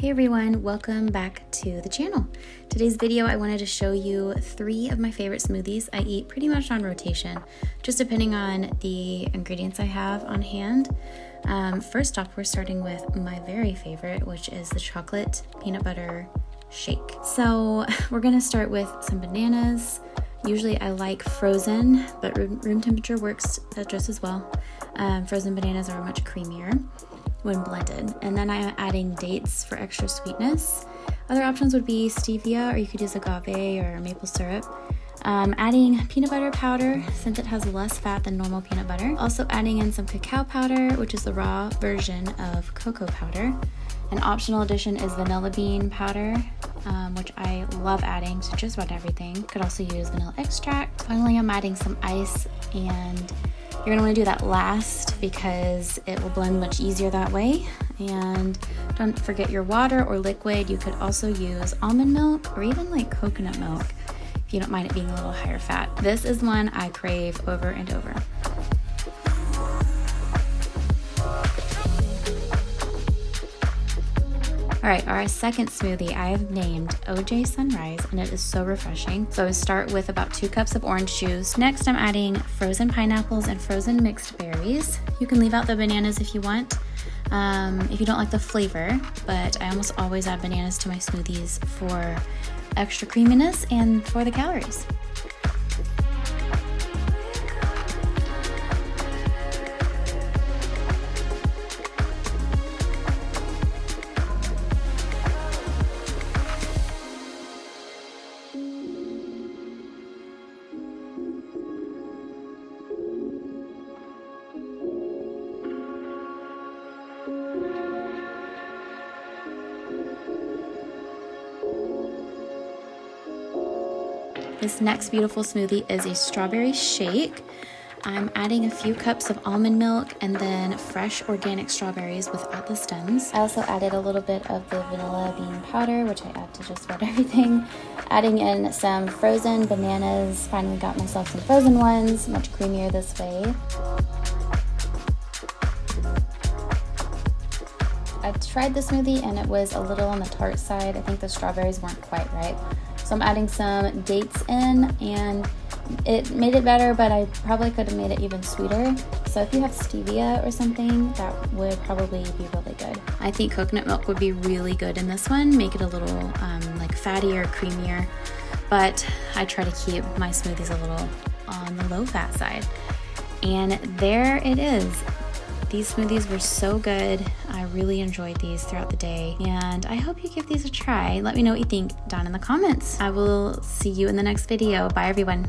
Hey everyone, welcome back to the channel. Today's video I wanted to show you 3 of my favorite smoothies I eat pretty much on rotation, just depending on the ingredients I have on hand. First off, we're starting with my very favorite, which is the chocolate peanut butter shake. So we're gonna start with some bananas. Usually I like frozen, but room temperature works just as well. Frozen bananas are much creamier when blended. And then I'm adding dates for extra sweetness. Other options would be stevia, or you could use agave or maple syrup. Adding peanut butter powder since it has less fat than normal peanut butter. Also adding in some cacao powder, which is the raw version of cocoa powder. An optional addition is vanilla bean powder, which I love adding to just about everything. Could also use vanilla extract. Finally, I'm adding some ice, and you're gonna wanna do that last because it will blend much easier that way. And don't forget your water or liquid. You could also use almond milk or even like coconut milk if you don't mind it being a little higher fat. This is one I crave over and over. All right, our second smoothie I have named OJ Sunrise, and it is so refreshing. So I start with about 2 cups of orange juice. Next, I'm adding frozen pineapples and frozen mixed berries. You can leave out the bananas if you want, if you don't like the flavor, but I almost always add bananas to my smoothies for extra creaminess and for the calories. This next beautiful smoothie is a strawberry shake. I'm adding a few cups of almond milk and then fresh organic strawberries without the stems. I also added a little bit of the vanilla bean powder, which I add to just about everything. Adding in some frozen bananas. Finally got myself some frozen ones, much creamier this way. I tried the smoothie and it was a little on the tart side. I think the strawberries weren't quite right. So I'm adding some dates in, and it made it better, but I probably could have made it even sweeter. So if you have stevia or something, that would probably be really good. I think coconut milk would be really good in this one, make it a little like fattier, creamier, but I try to keep my smoothies a little on the low fat side. And there it is. These smoothies were so good. I really enjoyed these throughout the day, and I hope you give these a try. Let me know what you think down in the comments. I will see you in the next video. Bye everyone.